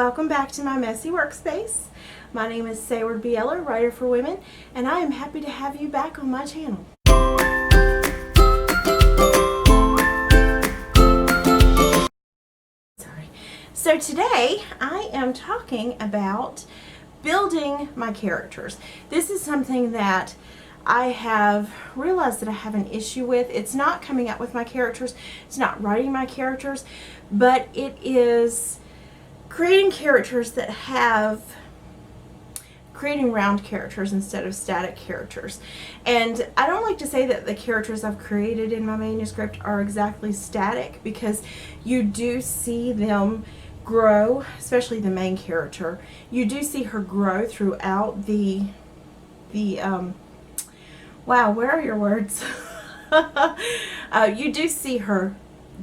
welcome back to my messy workspace. My name is Sayward Bieler, writer for women, and I am happy to have you back on my channel. So today I am talking about building my characters. This is something that I have realized that I have an issue with. It's not coming up with my characters, it's not writing my characters, but it is creating characters that have creating round characters instead of static characters. And I don't like to say that the characters I've created in my manuscript are exactly static, because you do see them grow, especially the main character. You do see her grow throughout the wow, where are your words? You do see her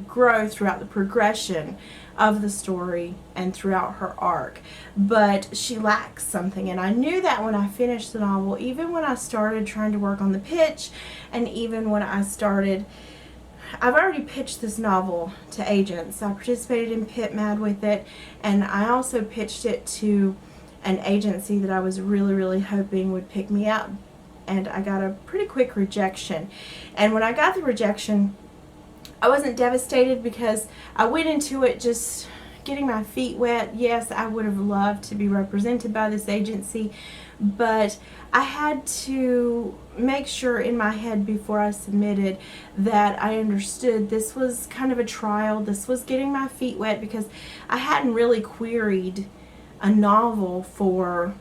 grow throughout the progression of the story and throughout her arc, but she lacks something, and I knew that when I finished the novel, even when I started trying to work on the pitch, and even when I started, I've already pitched this novel to agents. I participated in Pit Mad with it, and I also pitched it to an agency that I was really hoping would pick me up, and I got a pretty quick rejection. And when I got the rejection, I wasn't devastated, because I went into it just getting my feet wet. Yes, I would have loved to be represented by this agency, but I had to make sure in my head before I submitted that I understood this was kind of a trial. This was getting my feet wet, because I hadn't really queried a novel for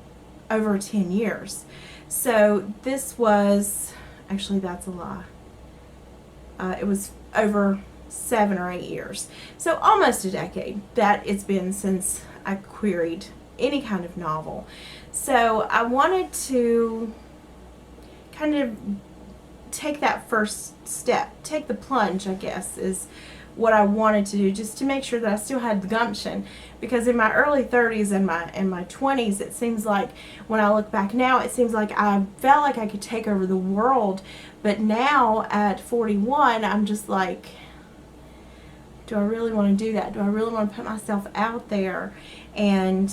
over 10 years. So this was, actually that's a lie. It was over 7 or 8 years. So almost a decade that it's been since I queried any kind of novel. So I wanted to kind of take that first step, take the plunge, I guess, is what I wanted to do, just to make sure that I still had the gumption. Because in my early 30s and my 20s, it seems like, when I look back now, it seems like I felt like I could take over the world. But now at 41, I'm just like, do I really want to do that? Do I really want to put myself out there and,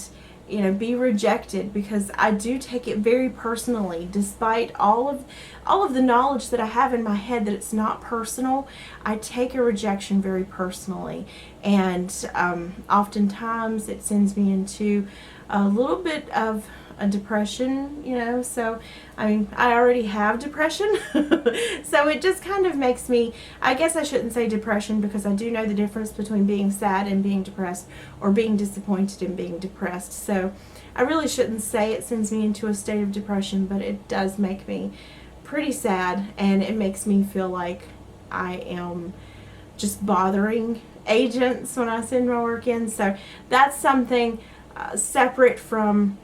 you know, be rejected? Because I do take it very personally, despite all of the knowledge that I have in my head that it's not personal. I take a rejection very personally, and oftentimes it sends me into a little bit of a depression, you know. So I mean, I already have depression so it just kind of makes me, I guess I shouldn't say depression, because I do know the difference between being sad and being depressed, or being disappointed and being depressed. So I really shouldn't say it sends me into a state of depression, but it does make me pretty sad, and it makes me feel like I am just bothering agents when I send my work in. So that's something separate from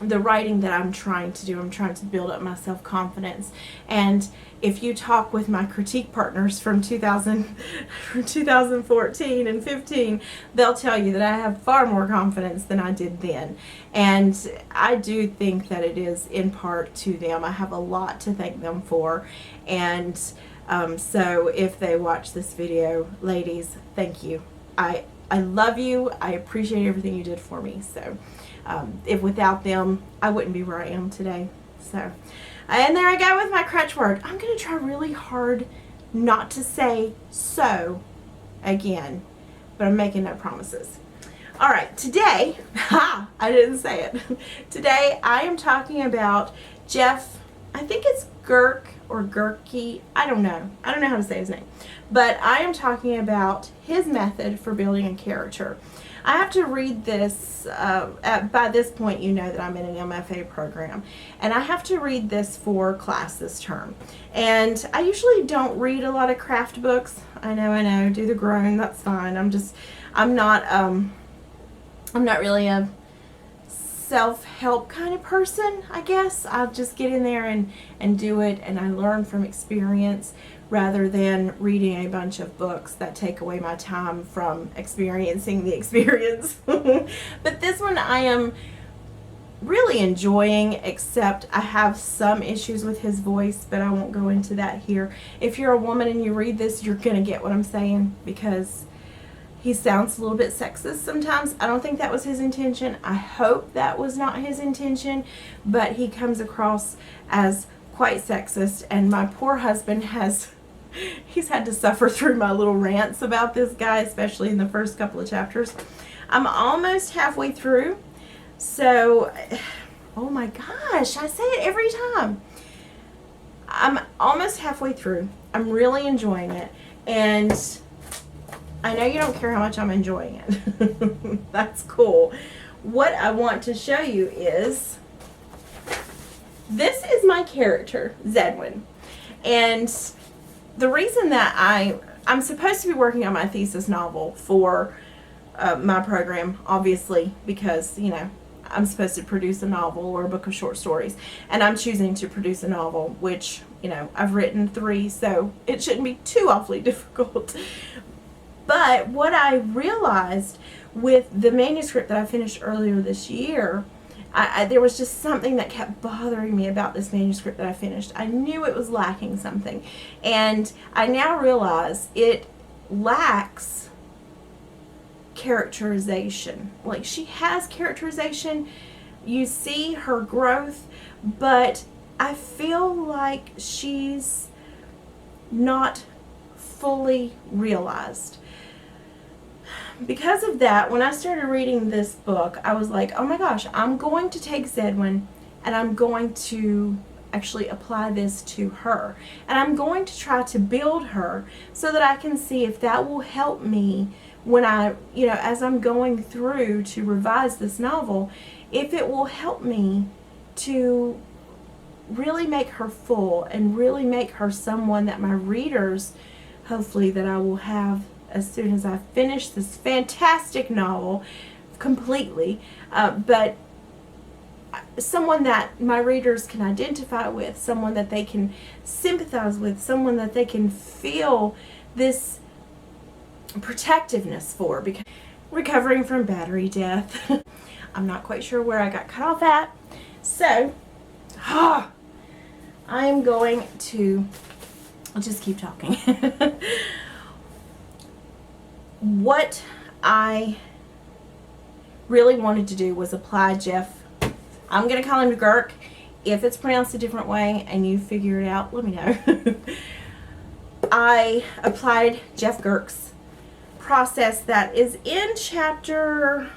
the writing that I'm trying to do. I'm trying to build up my self-confidence. And if you talk with my critique partners from 2014 and 15, they'll tell you that I have far more confidence than I did then. And I do think that it is in part to them. I have a lot to thank them for. And so if they watch this video, ladies, thank you. I love you. I appreciate everything you did for me. So if without them, I wouldn't be where I am today. So, and there I go with my crutch word. I'm going to try really hard not to say so again, but I'm making no promises. All right, today, I didn't say it. Today I am talking about Jeff, I think it's Gerke or Gerke, I don't know how to say his name, but I am talking about his method for building a character. I have to read this, by this point you know that I'm in an MFA program, and I have to read this for class this term. And I usually don't read a lot of craft books. I know, do the groan, that's fine. I'm not really a self-help kind of person, I guess. I'll just get in there and do it, and I learn from experience, rather than reading a bunch of books that take away my time from experiencing the experience. But this one I am really enjoying, except I have some issues with his voice, but I won't go into that here. If you're a woman and you read this, you're gonna get what I'm saying, because He sounds a little bit sexist sometimes. I don't think that was his intention. I hope that was not his intention, but he comes across as quite sexist, and my poor husband he's had to suffer through my little rants about this guy, especially in the first couple of chapters. I'm almost halfway through, so, oh my gosh, I say it every time. I'm almost halfway through. I'm really enjoying it, and I know you don't care how much I'm enjoying it. That's cool. What I want to show you is, this is my character, Zedwin. And the reason that I'm supposed to be working on my thesis novel for my program, obviously, because, you know, I'm supposed to produce a novel or a book of short stories, and I'm choosing to produce a novel, which, you know, I've written 3, so it shouldn't be too awfully difficult. But what I realized with the manuscript that I finished earlier this year, there was just something that kept bothering me about this manuscript that I finished. I knew it was lacking something, and I now realize it lacks characterization. Like, she has characterization, you see her growth, but I feel like she's not fully realized. Because of that, when I started reading this book, I was like, oh my gosh, I'm going to take Zedwin and I'm going to actually apply this to her. And I'm going to try to build her so that I can see if that will help me when I, you know, as I'm going through to revise this novel, if it will help me to really make her full and really make her someone that my readers, hopefully, that I will have as soon as I finish this fantastic novel completely, but someone that my readers can identify with, someone that they can sympathize with, someone that they can feel this protectiveness for. Because recovering from battery death, I'm not quite sure where I got cut off at, so I am going to, I'll just keep talking. What I really wanted to do was apply Jeff, I'm going to call him Gerke. If it's pronounced a different way and you figure it out, let me know. I applied Jeff Gerke's process that is in chapter,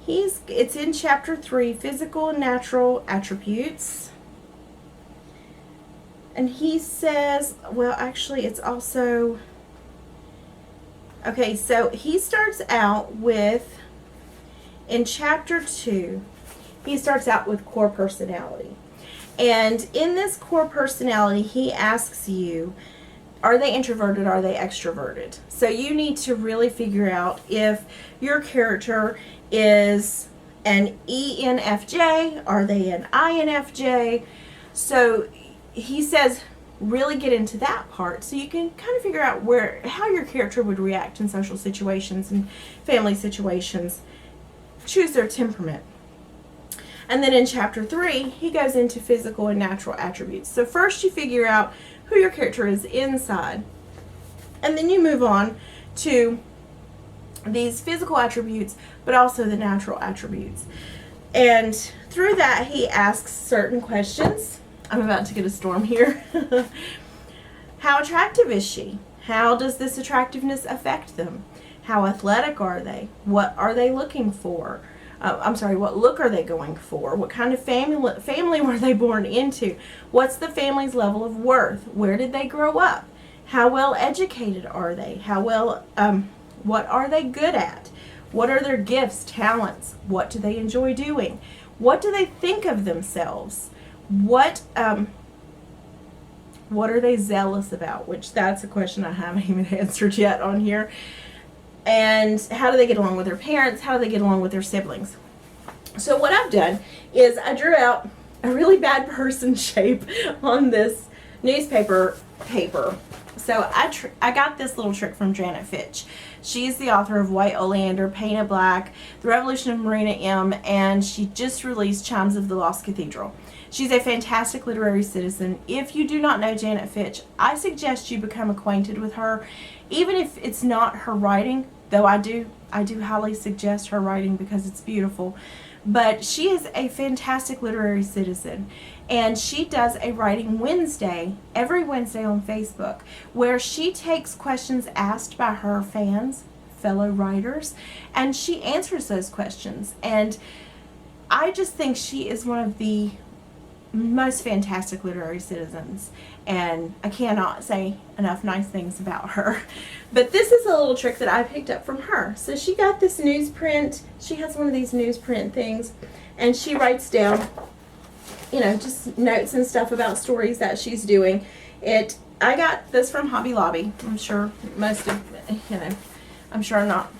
it's in chapter 3, Physical and Natural Attributes. And he says, well, actually, it's also, okay, so he starts out with, in chapter 2, he starts out with core personality. And in this core personality, he asks you, are they introverted, are they extroverted? So you need to really figure out if your character is an ENFJ, are they an INFJ? So he says, really get into that part so you can kind of figure out how your character would react in social situations and family situations. Choose their temperament. And then in chapter 3, he goes into physical and natural attributes. So first you figure out who your character is inside, and then you move on to these physical attributes, but also the natural attributes. And through that, he asks certain questions. I'm about to get a storm here. How attractive is she? How does this attractiveness affect them? How athletic are they? What are they looking for? What look are they going for? What kind of family were they born into? What's the family's level of worth? Where did they grow up? How well educated are they? What are they good at? What are their gifts, talents? What do they enjoy doing? What do they think of themselves? What are they zealous about? Which that's a question I haven't even answered yet on here. And how do they get along with their parents? How do they get along with their siblings? So what I've done is I drew out a really bad person shape on this newspaper paper. So I got this little trick from Janet Fitch. She's the author of White Oleander, Painted Black, The Revolution of Marina M, and she just released Chimes of the Lost Cathedral. She's a fantastic literary citizen. If you do not know Janet Fitch, I suggest you become acquainted with her. even if it's not her writing, though I do highly suggest her writing because it's beautiful. But she is a fantastic literary citizen, and she does a Writing Wednesday every Wednesday on Facebook, where she takes questions asked by her fans, fellow writers, and she answers those questions. And I just think she is one of the most fantastic literary citizens, and I cannot say enough nice things about her. But this is a little trick that I picked up from her. So she got this newsprint. She has one of these newsprint things, and she writes down, you know, just notes and stuff about stories that she's doing. I got this from Hobby Lobby. I'm sure most of, you know, I'm sure not,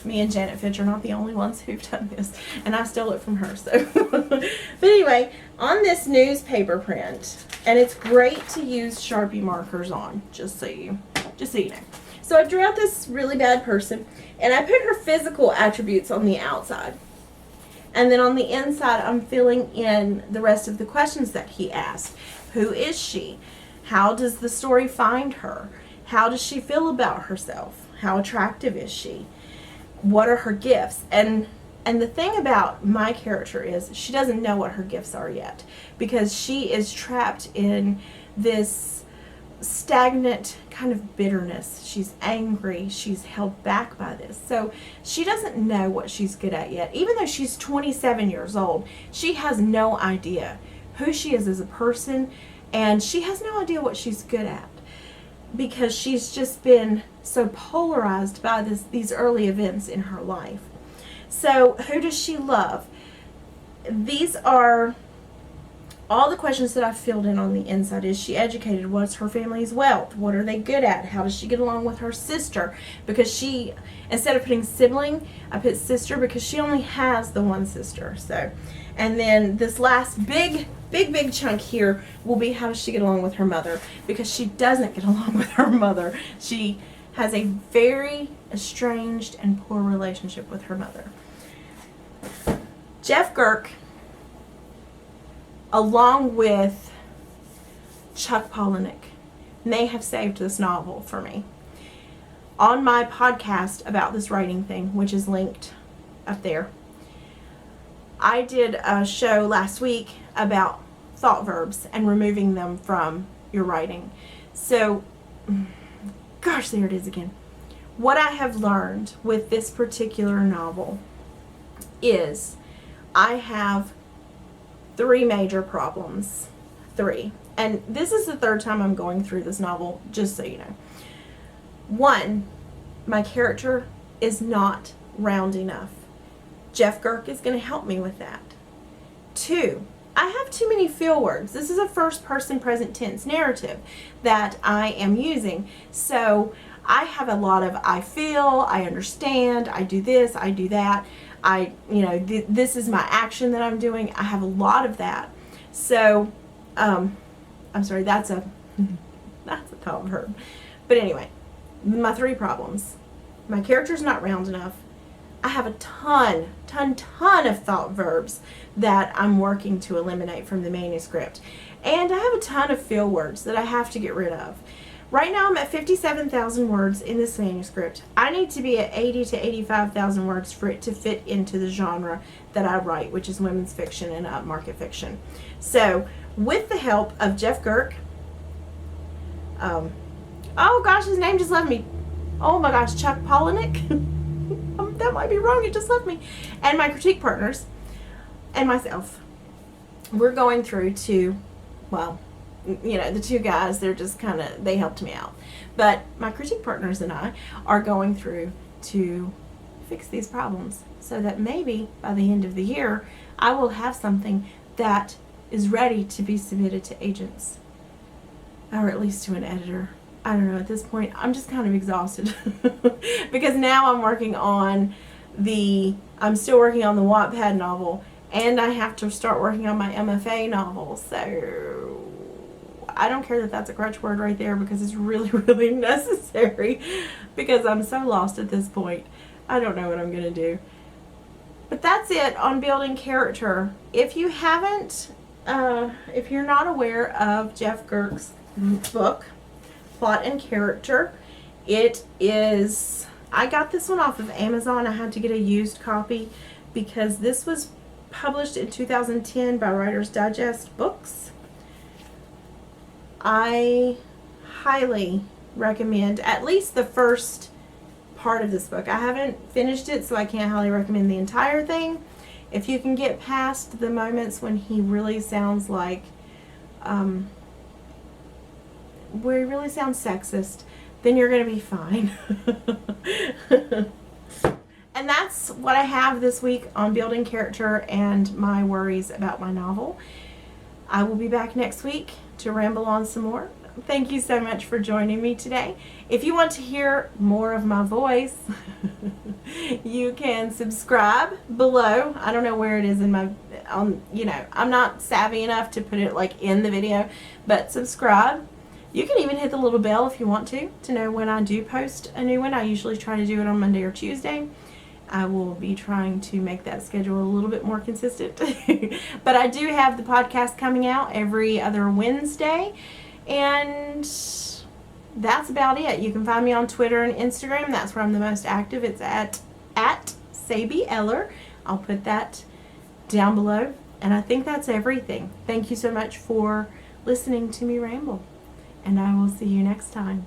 me and Janet Fitch are not the only ones who've done this, and I stole it from her. So, but anyway, on this newspaper print, and it's great to use Sharpie markers on, just so you know. So I drew out this really bad person, and I put her physical attributes on the outside, and then on the inside, I'm filling in the rest of the questions that he asked. Who is she? How does the story find her? How does she feel about herself? How attractive is she? What are her gifts? And the thing about my character is she doesn't know what her gifts are yet, because she is trapped in this stagnant kind of bitterness. She's angry. She's held back by this. So she doesn't know what she's good at yet. Even though she's 27 years old, she has no idea who she is as a person, and she has no idea what she's good at, because she's just been so polarized by these early events in her life. So who does she love? These are all the questions that I filled in on the inside. Is she educated? What's her family's wealth? What are they good at? How does she get along with her sister? Because she, instead of putting sibling, I put sister, because she only has the one sister. So, and then this last big chunk here will be, how does she get along with her mother? Because she doesn't get along with her mother. She has a very estranged and poor relationship with her mother. Jeff Gerke, along with Chuck Palahniuk, may have saved this novel for me. On my podcast about this writing thing, which is linked up there, I did a show last week about thought verbs and removing them from your writing. So, gosh, there it is again. What I have learned with this particular novel is I have 3 major problems. 3. And this is the 3rd time I'm going through this novel, just so you know. 1, my character is not round enough. Jeff Gerke is going to help me with that. 2, I have too many feel words. This is a first person present tense narrative that I am using. So I have a lot of I feel, I understand, I do this, I do that. This is my action that I'm doing. I have a lot of that. So, I'm sorry, that's a thought verb. But anyway, my 3 problems. My character's not round enough. I have a ton of thought verbs that I'm working to eliminate from the manuscript. And I have a ton of feel words that I have to get rid of. Right now I'm at 57,000 words in this manuscript. I need to be at 80 to 85,000 words for it to fit into the genre that I write, which is women's fiction and upmarket fiction. So, with the help of Jeff Gerke, oh gosh, his name just left me. Oh my gosh, Chuck Palahniuk. That might be wrong, it just left me. And my critique partners and myself, we're going through to, well, the 2 guys, they're just they helped me out. But my critique partners and I are going through to fix these problems so that maybe by the end of the year, I will have something that is ready to be submitted to agents, or at least to an editor. I don't know, at this point, I'm just kind of exhausted because now I'm still working on the Wattpad novel, and I have to start working on my MFA novel. So I don't care that that's a crutch word right there, because it's really, really necessary, because I'm so lost at this point. I don't know what I'm going to do. But that's it on building character. If you haven't, if you're not aware of Jeff Gerke's book, Plot and Character, It is, I got this one off of Amazon. I had to get a used copy because this was published in 2010 by Writer's Digest Books. I highly recommend at least the first part of this book. I haven't finished it, so I can't highly recommend the entire thing. If you can get past the moments when he really sounds like, where he really sounds sexist, then you're going to be fine. And that's what I have this week on building character and my worries about my novel. I will be back next week to ramble on some more. Thank you so much for joining me today. If you want to hear more of my voice, you can subscribe below. I don't know where it is in my, I'm not savvy enough to put it like in the video, but subscribe. You can even hit the little bell if you want to know when I do post a new one. I usually try to do it on Monday or Tuesday. I will be trying to make that schedule a little bit more consistent. But I do have the podcast coming out every other Wednesday. And that's about it. You can find me on Twitter and Instagram. That's where I'm the most active. It's at Sabi Eller. I'll put that down below. And I think that's everything. Thank you so much for listening to me ramble. And I will see you next time.